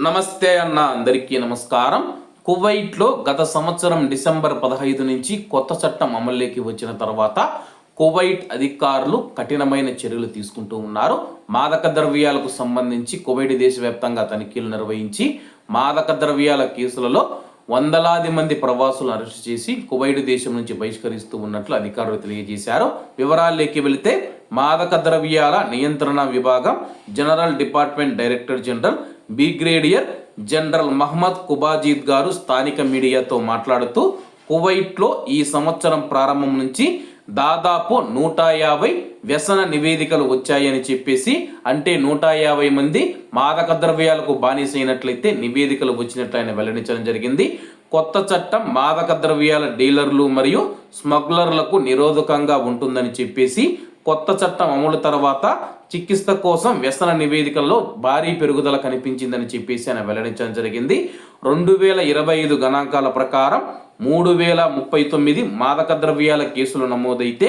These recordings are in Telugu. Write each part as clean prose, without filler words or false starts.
నమస్తే అన్న, అందరికీ నమస్కారం. కువైట్లో గత సంవత్సరం డిసెంబర్ 15 నుంచి కొత్త చట్టం అమల్లోకి వచ్చిన తర్వాత కువైట్ అధికారులు కఠినమైన చర్యలు తీసుకుంటూ ఉన్నారు. మాదక ద్రవ్యాలకు సంబంధించి కువైట్ దేశవ్యాప్తంగా తనిఖీలు నిర్వహించి మాదక ద్రవ్యాల కేసులలో వందలాది మంది ప్రవాసులను అరెస్ట్ చేసి కువైట్ దేశం నుంచి బహిష్కరిస్తూ ఉన్నట్లు అధికారులు తెలియజేశారు. వివరాల్లోకి వెళితే మాదక ద్రవ్యాల నియంత్రణ విభాగం general department director general brigadier general Mohammed కుబాజీద్ గారు స్థానిక మీడియాతో మాట్లాడుతూ కువైట్లో ఈ సంవత్సరం ప్రారంభం నుంచి దాదాపు 150 వ్యసన నివేదికలు వచ్చాయని చెప్పేసి, అంటే 150 మంది మాదక ద్రవ్యాలకు బానిసైనట్లయితే నివేదికలు వచ్చినట్లు ఆయన వెల్లడించడం జరిగింది. కొత్త చట్టం మాదక ద్రవ్యాల డీలర్లు మరియు స్మగ్లర్లకు నిరోధకంగా ఉంటుందని చెప్పేసి, కొత్త చట్టం అమలు తర్వాత చికిత్స కోసం వ్యసన నివేదికల్లో భారీ పెరుగుదల కనిపించిందని చెప్పేసి ఆయన వెల్లడించడం జరిగింది. 2025 గణాంకాల ప్రకారం 3039 మాదక ద్రవ్యాల కేసులు నమోదైతే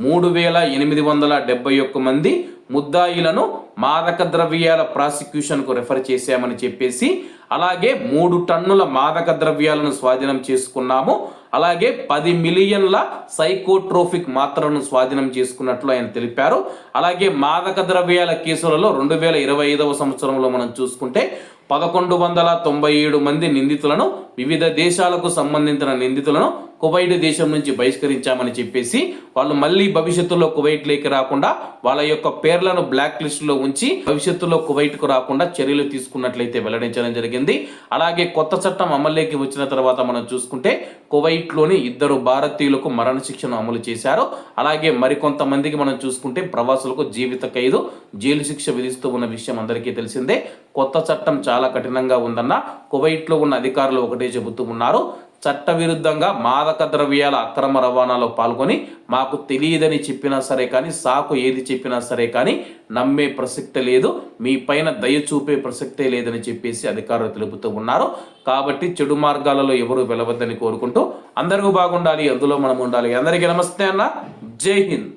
3871 మంది ముద్దాయిలను మాదక ద్రవ్యాల ప్రాసిక్యూషన్కు రెఫర్ చేశామని చెప్పేసి, అలాగే 3 టన్నుల మాదక ద్రవ్యాలను స్వాధీనం చేసుకున్నాము, అలాగే 10 మిలియన్ల సైకోట్రోఫిక్ మాత్రలను స్వాధీనం చేసుకున్నట్లు ఆయన తెలిపారు. అలాగే మాదక ద్రవ్యాల కేసులలో 2025 సంవత్సరంలో మనం చూసుకుంటే 1197 మంది నిందితులను, వివిధ దేశాలకు సంబంధించిన నిందితులను కువైట్ దేశం నుంచి బహిష్కరించామని చెప్పేసి, వాళ్ళు మళ్ళీ భవిష్యత్తులో కువైట్లోకి రాకుండా వాళ్ళ యొక్క పేర్లను బ్లాక్ లిస్టులో ఉంచి భవిష్యత్తులో కువైట్కు రాకుండా చర్యలు తీసుకున్నట్లయితే వెల్లడించడం జరిగింది. అలాగే కొత్త చట్టం అమల్లోకి వచ్చిన తర్వాత మనం చూసుకుంటే కువైట్లోని 2 భారతీయులకు మరణశిక్షను అమలు చేశారు. అలాగే మరికొంతమందికి మనం చూసుకుంటే ప్రవాసులకు జీవిత ఖైదు, జైలు శిక్ష విధిస్తూ ఉన్న విషయం అందరికీ తెలిసిందే. కొత్త చట్టం చాలా కఠినంగా ఉందన్న కువైట్లో ఉన్న అధికారులు ఒకటే చెబుతూ ఉన్నారు. చట్టవిరుద్ధంగా మాదక ద్రవ్యాల అక్రమ రవాణాలో పాల్గొని మాకు తెలియదని చెప్పినా సరే కానీ, సాకు ఏది చెప్పినా సరే కానీ నమ్మే ప్రసక్తే లేదు, మీ పైన దయ చూపే ప్రసక్తే లేదని చెప్పేసి అధికారులు తెలుపుతూ ఉన్నారు. కాబట్టి చెడు మార్గాలలో ఎవరు వెలవద్దని కోరుకుంటూ అందరూ బాగుండాలి, అందులో మనం ఉండాలి. అందరికీ నమస్తే అన్న, జై హింద్.